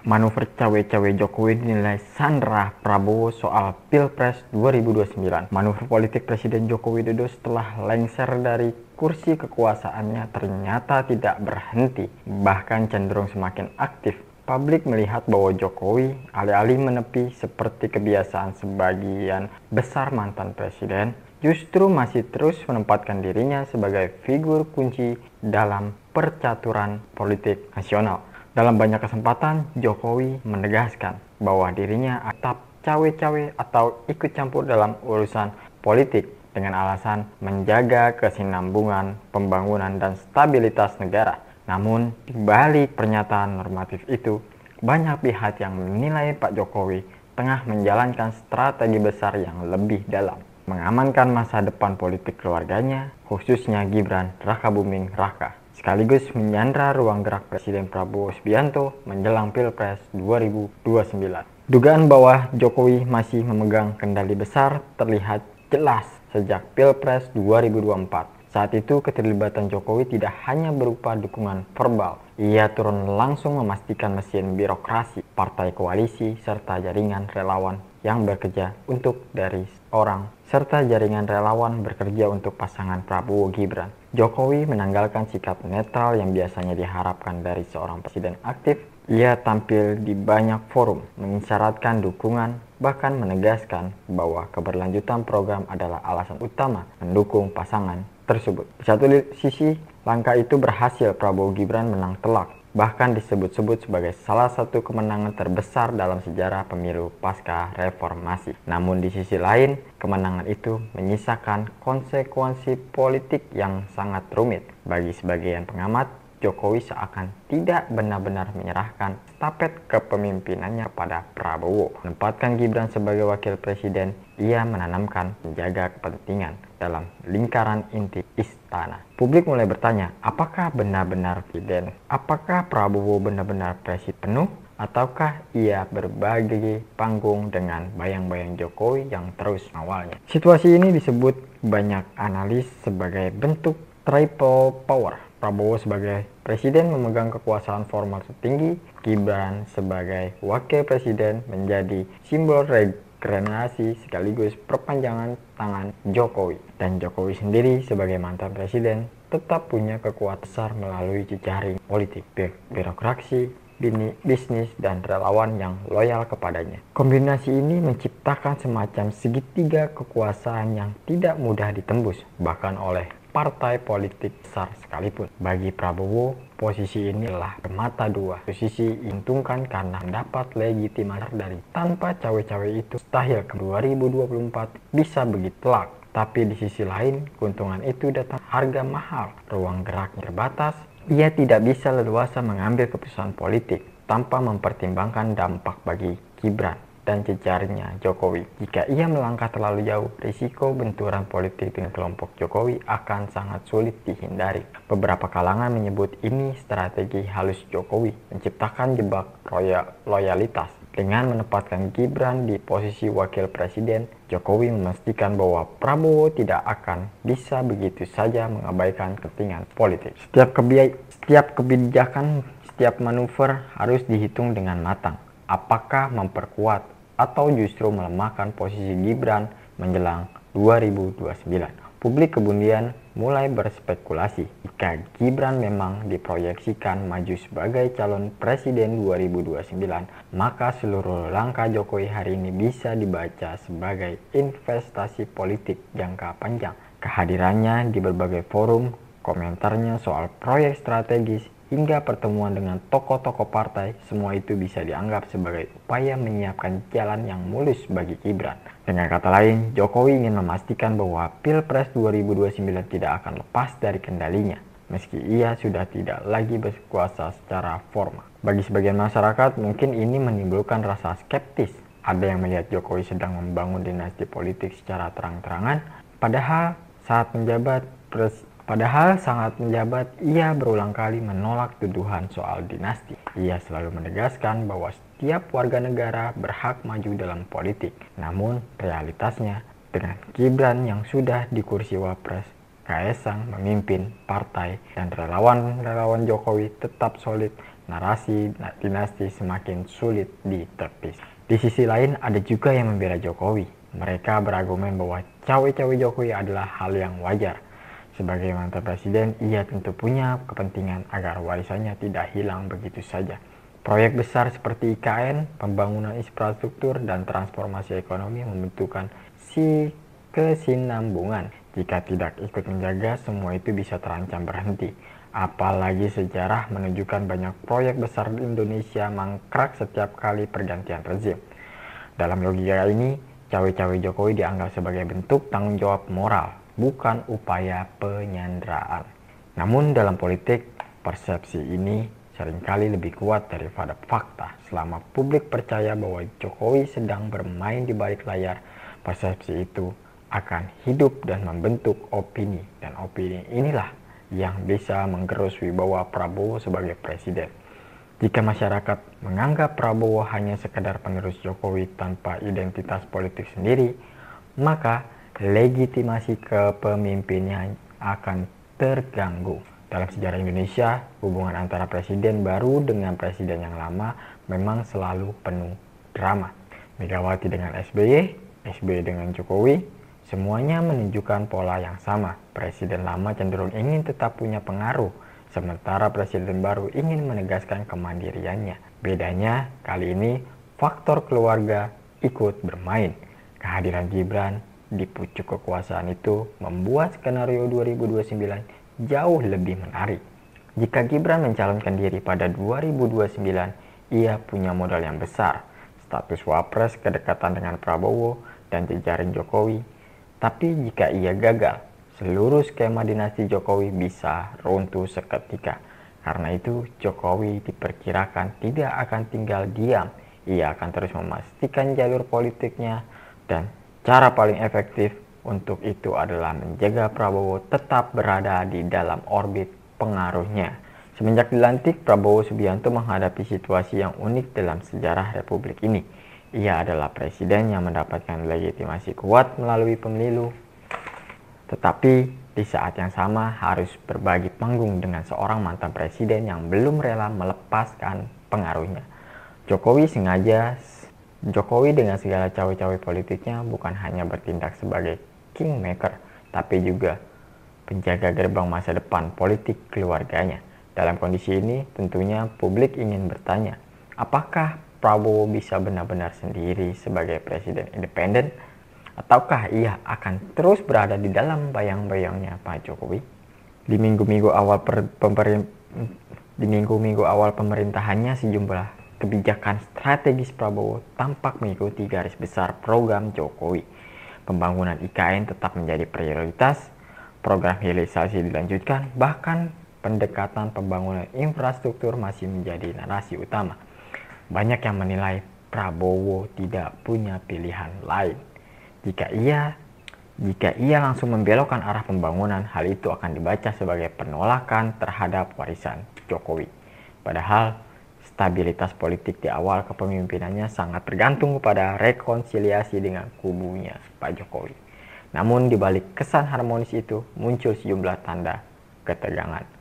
Manuver cawe-cawe Jokowi dinilai sandera Prabowo soal Pilpres 2029. Manuver politik Presiden Joko Widodo setelah lengser dari kursi kekuasaannya ternyata tidak berhenti, bahkan cenderung semakin aktif. Publik melihat bahwa Jokowi alih-alih menepi seperti kebiasaan sebagian besar mantan presiden, justru masih terus menempatkan dirinya sebagai figur kunci dalam percaturan politik nasional. Dalam banyak kesempatan, Jokowi menegaskan bahwa dirinya tetap cawe-cawe atau ikut campur dalam urusan politik dengan alasan menjaga kesinambungan pembangunan dan stabilitas negara. Namun, di balik pernyataan normatif itu, banyak pihak yang menilai Pak Jokowi tengah menjalankan strategi besar yang lebih dalam, mengamankan masa depan politik keluarganya, khususnya Gibran Rakabuming Raka, sekaligus menyandra ruang gerak Presiden Prabowo Subianto menjelang Pilpres 2029. Dugaan bahwa Jokowi masih memegang kendali besar terlihat jelas sejak Pilpres 2024. Saat itu keterlibatan Jokowi tidak hanya berupa dukungan verbal. Ia turun langsung memastikan mesin birokrasi, partai koalisi, serta jaringan relawan yang bekerja untuk dari orang serta jaringan relawan bekerja untuk pasangan Prabowo Gibran. Jokowi menanggalkan sikap netral yang biasanya diharapkan dari seorang presiden aktif. Ia tampil di banyak forum, mengisyaratkan dukungan, bahkan menegaskan bahwa keberlanjutan program adalah alasan utama mendukung pasangan tersebut. Di satu sisi, langkah itu berhasil. Prabowo Gibran menang telak, bahkan disebut-sebut sebagai salah satu kemenangan terbesar dalam sejarah pemilu pasca reformasi. Namun di sisi lain, kemenangan itu menyisakan konsekuensi politik yang sangat rumit. Bagi sebagian pengamat, Jokowi seakan tidak benar-benar menyerahkan stafet kepemimpinannya pada Prabowo. Menempatkan Gibran sebagai wakil presiden, ia menanamkan menjaga kepentingan dalam lingkaran inti istana. Publik mulai bertanya, apakah benar-benar presiden? Apakah Prabowo benar-benar presiden penuh? Ataukah ia berbagi panggung dengan bayang-bayang Jokowi yang terus mengawalnya? Situasi ini disebut banyak analis sebagai bentuk triple power. Prabowo sebagai presiden memegang kekuasaan formal tertinggi, Gibran sebagai wakil presiden menjadi simbol regenerasi sekaligus perpanjangan tangan Jokowi. Dan Jokowi sendiri sebagai mantan presiden tetap punya kekuatan besar melalui jejaring politik, birokrasi, bisnis, dan relawan yang loyal kepadanya. Kombinasi ini menciptakan semacam segitiga kekuasaan yang tidak mudah ditembus, bahkan oleh partai politik besar sekalipun. Bagi Prabowo, posisi ini adalah bermata dua. Di sisi diuntungkan karena mendapat legitimasi dari tanpa cawe-cawe itu mustahil ke 2024 bisa begitu telak. Tapi di sisi lain, keuntungan itu datang harga mahal. Ruang geraknya terbatas. Ia tidak bisa leluasa mengambil keputusan politik tanpa mempertimbangkan dampak bagi Gibran dan jejaringnya Jokowi. Jika ia melangkah terlalu jauh, risiko benturan politik dengan kelompok Jokowi akan sangat sulit dihindari. Beberapa kalangan menyebut ini strategi halus Jokowi, menciptakan jebak loyalitas. Dengan menempatkan Gibran di posisi wakil presiden, Jokowi memastikan bahwa Prabowo tidak akan bisa begitu saja mengabaikan kepentingan politik. Setiap kebijakan, setiap manuver harus dihitung dengan matang. Apakah memperkuat atau justru melemahkan posisi Gibran menjelang 2029. Publik kemudian mulai berspekulasi jika Gibran memang diproyeksikan maju sebagai calon presiden 2029, maka seluruh langkah Jokowi hari ini bisa dibaca sebagai investasi politik jangka panjang. Kehadirannya di berbagai forum, komentarnya soal proyek strategis, hingga pertemuan dengan tokoh-tokoh partai, semua itu bisa dianggap sebagai upaya menyiapkan jalan yang mulus bagi Gibran. Dengan kata lain, Jokowi ingin memastikan bahwa Pilpres 2029 tidak akan lepas dari kendalinya, meski ia sudah tidak lagi berkuasa secara formal. Bagi sebagian masyarakat, mungkin ini menimbulkan rasa skeptis. Ada yang melihat Jokowi sedang membangun dinasti politik secara terang-terangan, padahal sangat menjabat, ia berulang kali menolak tuduhan soal dinasti. Ia selalu menegaskan bahwa setiap warga negara berhak maju dalam politik. Namun, realitasnya, dengan Gibran yang sudah di kursi Wapres, Kaesang memimpin partai dan relawan-relawan Jokowi tetap solid narasi dinasti semakin sulit ditepis. Di sisi lain, ada juga yang membela Jokowi. Mereka berargumen bahwa cawe-cawe Jokowi adalah hal yang wajar. Sebagai mantan presiden, ia tentu punya kepentingan agar warisannya tidak hilang begitu saja. Proyek besar seperti IKN, pembangunan infrastruktur, dan transformasi ekonomi membutuhkan kesinambungan. Jika tidak ikut menjaga, semua itu bisa terancam berhenti. Apalagi sejarah menunjukkan banyak proyek besar di Indonesia mangkrak setiap kali pergantian rezim. Dalam logika ini, cawe-cawe Jokowi dianggap sebagai bentuk tanggung jawab moral, bukan upaya penyanderaan. Namun dalam politik, persepsi ini seringkali lebih kuat daripada fakta. Selama publik percaya bahwa Jokowi sedang bermain di balik layar, persepsi itu akan hidup dan membentuk opini. Dan opini inilah yang bisa menggerus wibawa Prabowo sebagai presiden. Jika masyarakat menganggap Prabowo hanya sekedar penerus Jokowi tanpa identitas politik sendiri, maka legitimasi kepemimpinannya akan terganggu. Dalam sejarah Indonesia, hubungan antara presiden baru dengan presiden yang lama memang selalu penuh drama. Megawati dengan SBY, SBY dengan Jokowi, semuanya menunjukkan pola yang sama. Presiden lama cenderung ingin tetap punya pengaruh, sementara presiden baru ingin menegaskan kemandiriannya. Bedanya kali ini faktor keluarga ikut bermain. Kehadiran Gibran di pucuk kekuasaan itu membuat skenario 2029 jauh lebih menarik. Jika Gibran mencalonkan diri pada 2029, ia punya modal yang besar, status wapres, kedekatan dengan Prabowo, dan jejaring Jokowi. Tapi jika ia gagal, seluruh skema dinasti Jokowi bisa runtuh seketika. Karena itu, Jokowi diperkirakan tidak akan tinggal diam. Ia akan terus memastikan jalur politiknya, dan cara paling efektif untuk itu adalah menjaga Prabowo tetap berada di dalam orbit pengaruhnya. Semenjak dilantik, Prabowo Subianto menghadapi situasi yang unik dalam sejarah Republik ini. Ia adalah presiden yang mendapatkan legitimasi kuat melalui pemilu, tetapi di saat yang sama harus berbagi panggung dengan seorang mantan presiden yang belum rela melepaskan pengaruhnya. Jokowi dengan segala cawe-cawe politiknya bukan hanya bertindak sebagai kingmaker, tapi juga penjaga gerbang masa depan politik keluarganya. Dalam kondisi ini, tentunya publik ingin bertanya, apakah Prabowo bisa benar-benar sendiri sebagai presiden independen, ataukah ia akan terus berada di dalam bayang-bayangnya Pak Jokowi? Di minggu-minggu awal pemerintahannya, sejumlah kebijakan strategis Prabowo tampak mengikuti garis besar program Jokowi. Pembangunan IKN tetap menjadi prioritas, program hilirisasi dilanjutkan, bahkan pendekatan pembangunan infrastruktur masih menjadi narasi utama. Banyak yang menilai Prabowo tidak punya pilihan lain. Jika ia langsung membelokkan arah pembangunan, hal itu akan dibaca sebagai penolakan terhadap warisan Jokowi. Padahal stabilitas politik di awal kepemimpinannya sangat tergantung pada rekonsiliasi dengan kubunya Pak Jokowi. Namun di balik kesan harmonis itu muncul sejumlah tanda ketegangan.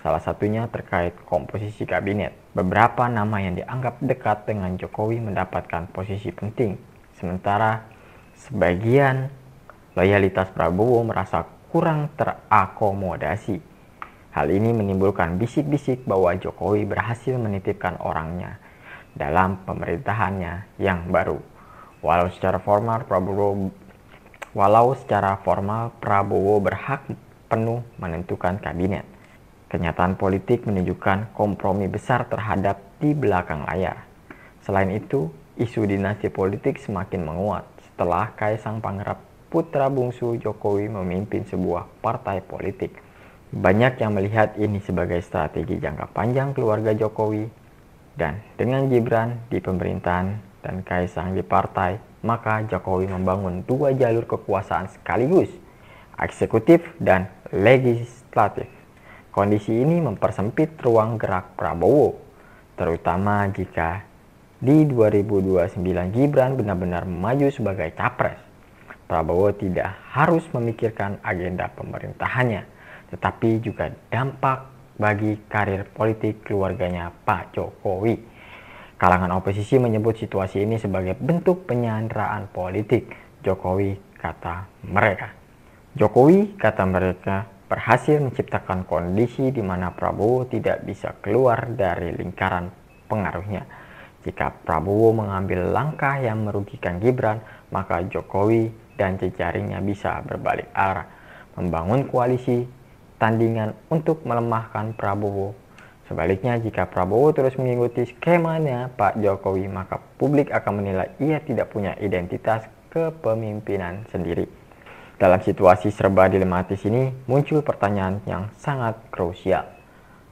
Salah satunya terkait komposisi kabinet. Beberapa nama yang dianggap dekat dengan Jokowi mendapatkan posisi penting, sementara sebagian loyalitas Prabowo merasa kurang terakomodasi. Hal ini menimbulkan bisik-bisik bahwa Jokowi berhasil menitipkan orangnya dalam pemerintahannya yang baru. Walau secara formal Prabowo berhak penuh menentukan kabinet, kenyataan politik menunjukkan kompromi besar terhadap di belakang layar. Selain itu, isu dinasti politik semakin menguat setelah Kaisang Pangarep, putra bungsu Jokowi, memimpin sebuah partai politik. Banyak yang melihat ini sebagai strategi jangka panjang keluarga Jokowi, dan dengan Gibran di pemerintahan dan Kaisang di partai, maka Jokowi membangun dua jalur kekuasaan sekaligus, eksekutif dan legislatif. Kondisi ini mempersempit ruang gerak Prabowo, terutama jika di 2029 Gibran benar-benar maju sebagai capres. Prabowo tidak harus memikirkan agenda pemerintahannya, tetapi juga dampak bagi karir politik keluarganya Pak Jokowi. Kalangan oposisi menyebut situasi ini sebagai bentuk penyanderaan politik Jokowi, kata mereka. Jokowi, kata mereka, berhasil menciptakan kondisi di mana Prabowo tidak bisa keluar dari lingkaran pengaruhnya. Jika Prabowo mengambil langkah yang merugikan Gibran, maka Jokowi dan jejaringnya bisa berbalik arah, membangun koalisi tandingan untuk melemahkan Prabowo. Sebaliknya, jika Prabowo terus mengikuti skemanya Pak Jokowi, maka publik akan menilai ia tidak punya identitas kepemimpinan sendiri. Dalam situasi serba dilematis ini, muncul pertanyaan yang sangat krusial.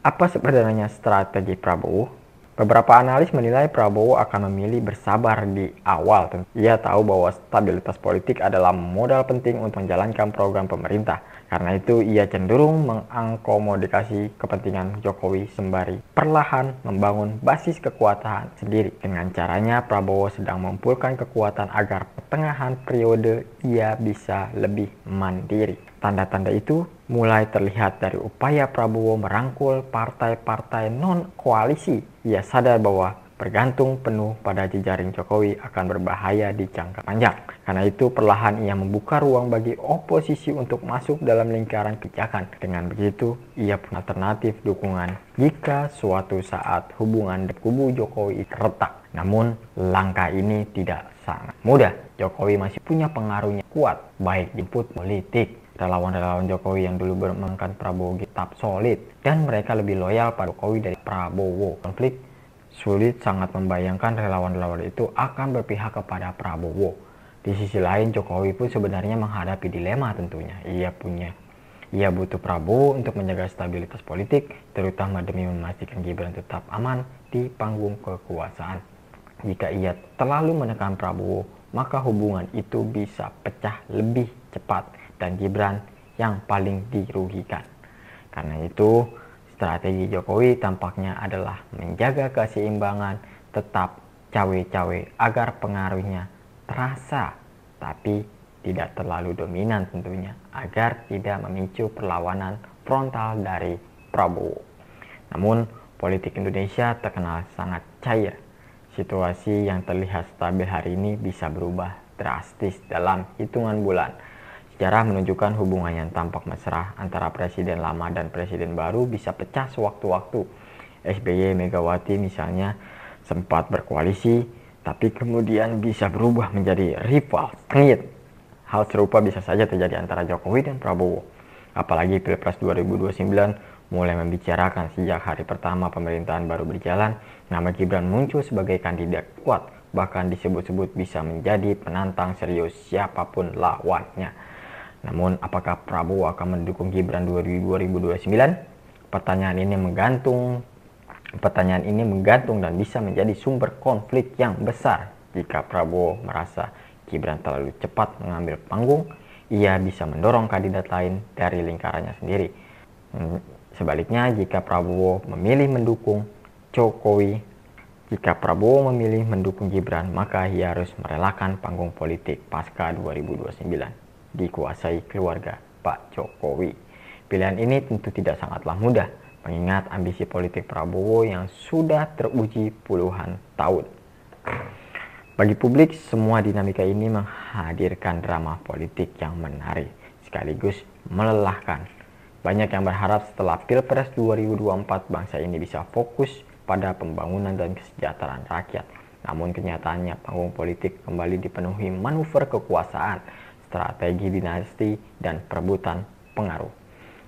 Apa sebenarnya strategi Prabowo? Beberapa analis menilai Prabowo akan memilih bersabar di awal. Ia tahu bahwa stabilitas politik adalah modal penting untuk menjalankan program pemerintah. Karena itu, ia cenderung mengakomodasi kepentingan Jokowi sembari perlahan membangun basis kekuatan sendiri. Dengan caranya, Prabowo sedang mengumpulkan kekuatan agar pertengahan periode ia bisa lebih mandiri. Tanda-tanda itu mulai terlihat dari upaya Prabowo merangkul partai-partai non-koalisi. Ia sadar bahwa bergantung penuh pada jejaring Jokowi akan berbahaya di jangka panjang. Karena itu perlahan ia membuka ruang bagi oposisi untuk masuk dalam lingkaran kebijakan. Dengan begitu, ia punya alternatif dukungan jika suatu saat hubungan kubu Jokowi retak. Namun, langkah ini tidak sangat mudah. Jokowi masih punya pengaruhnya kuat, baik di input politik. Relawan-relawan Jokowi yang dulu bermainkan Prabowo tetap solid, dan mereka lebih loyal pada Jokowi dari Prabowo. Konflik sulit sangat membayangkan relawan-relawan itu akan berpihak kepada Prabowo. Di sisi lain, Jokowi pun sebenarnya menghadapi dilema tentunya. Ia butuh Prabowo untuk menjaga stabilitas politik, terutama demi memastikan Gibran tetap aman di panggung kekuasaan. Jika ia terlalu menekan Prabowo, maka hubungan itu bisa pecah lebih cepat dan Gibran yang paling dirugikan. Karena itu, strategi Jokowi tampaknya adalah menjaga keseimbangan, tetap cawe-cawe agar pengaruhnya terasa, tapi tidak terlalu dominan tentunya, agar tidak memicu perlawanan frontal dari Prabowo. Namun, politik Indonesia terkenal sangat cair. Situasi yang terlihat stabil hari ini bisa berubah drastis dalam hitungan bulan. Sejarah menunjukkan hubungan yang tampak mesra antara presiden lama dan presiden baru bisa pecah sewaktu-waktu. SBY Megawati misalnya sempat berkoalisi, tapi kemudian bisa berubah menjadi rival sengit. Hal serupa bisa saja terjadi antara Jokowi dan Prabowo. Apalagi Pilpres 2029 mulai membicarakan sejak hari pertama pemerintahan baru berjalan, nama Gibran muncul sebagai kandidat kuat, bahkan disebut-sebut bisa menjadi penantang serius siapapun lawannya. Namun, apakah Prabowo akan mendukung Gibran 2029? Pertanyaan ini menggantung dan bisa menjadi sumber konflik yang besar. Jika Prabowo merasa Gibran terlalu cepat mengambil panggung, ia bisa mendorong kandidat lain dari lingkarannya sendiri. Sebaliknya, jika Prabowo memilih mendukung Gibran, maka ia harus merelakan panggung politik pasca 2029 dikuasai keluarga Pak Jokowi. Pilihan ini tentu tidak sangatlah mudah, mengingat ambisi politik Prabowo yang sudah teruji puluhan tahun. Bagi publik, semua dinamika ini menghadirkan drama politik yang menarik, sekaligus melelahkan. Banyak yang berharap setelah Pilpres 2024 bangsa ini bisa fokus pada pembangunan dan kesejahteraan rakyat. Namun kenyataannya panggung politik kembali dipenuhi manuver kekuasaan, strategi dinasti, dan perebutan pengaruh.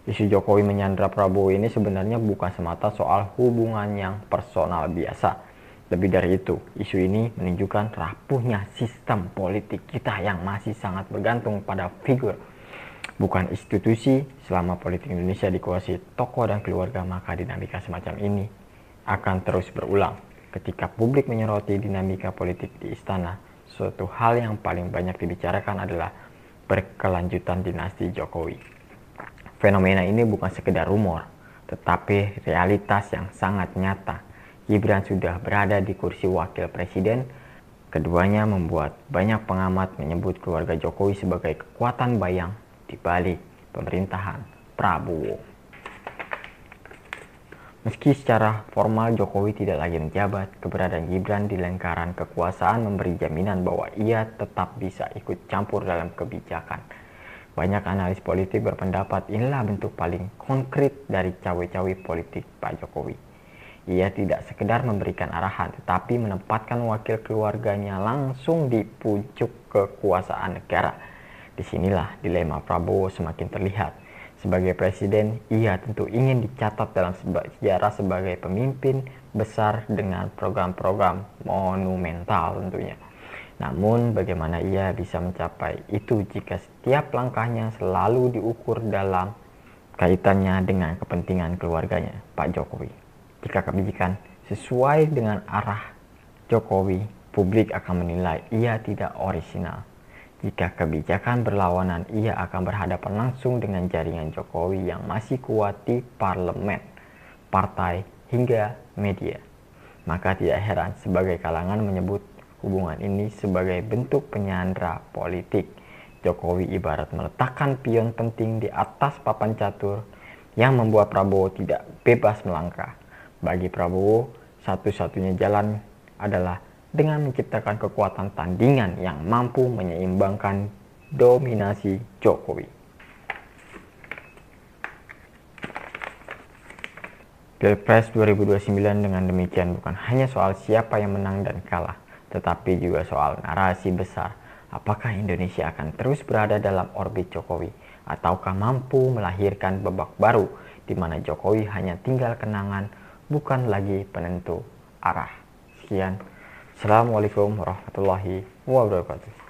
Isu Jokowi menyandra Prabowo ini sebenarnya bukan semata soal hubungan yang personal biasa. Lebih dari itu, isu ini menunjukkan rapuhnya sistem politik kita yang masih sangat bergantung pada figur, bukan institusi. Selama politik Indonesia dikuasai tokoh dan keluarga, maka dinamika semacam ini akan terus berulang. Ketika publik menyoroti dinamika politik di istana, suatu hal yang paling banyak dibicarakan adalah berkelanjutan dinasti Jokowi. Fenomena ini bukan sekedar rumor, tetapi realitas yang sangat nyata. Gibran sudah berada di kursi wakil presiden. Keduanya membuat banyak pengamat menyebut keluarga Jokowi sebagai kekuatan bayang di balik pemerintahan Prabowo. Meski secara formal Jokowi tidak lagi menjabat, keberadaan Gibran di lingkaran kekuasaan memberi jaminan bahwa ia tetap bisa ikut campur dalam kebijakan. Banyak analis politik berpendapat inilah bentuk paling konkret dari cawe-cawe politik Pak Jokowi. Ia tidak sekedar memberikan arahan, tetapi menempatkan wakil keluarganya langsung di pucuk kekuasaan negara. Disinilah dilema Prabowo semakin terlihat. Sebagai presiden, ia tentu ingin dicatat dalam sejarah sebagai pemimpin besar dengan program-program monumental tentunya. Namun, bagaimana ia bisa mencapai itu jika setiap langkahnya selalu diukur dalam kaitannya dengan kepentingan keluarganya, Pak Jokowi. Jika kebijakan sesuai dengan arah Jokowi, publik akan menilai ia tidak orisinal. Jika kebijakan berlawanan, ia akan berhadapan langsung dengan jaringan Jokowi yang masih kuat di parlemen, partai, hingga media. Maka tidak heran sebagai kalangan menyebut hubungan ini sebagai bentuk penyandra politik. Jokowi ibarat meletakkan pion penting di atas papan catur yang membuat Prabowo tidak bebas melangkah. Bagi Prabowo, satu-satunya jalan adalah dengan menciptakan kekuatan tandingan yang mampu menyeimbangkan dominasi Jokowi. Pilpres 2029 dengan demikian bukan hanya soal siapa yang menang dan kalah, tetapi juga soal narasi besar. Apakah Indonesia akan terus berada dalam orbit Jokowi, ataukah mampu melahirkan babak baru di mana Jokowi hanya tinggal kenangan, bukan lagi penentu arah. Sekian. Assalamualaikum warahmatullahi wabarakatuh.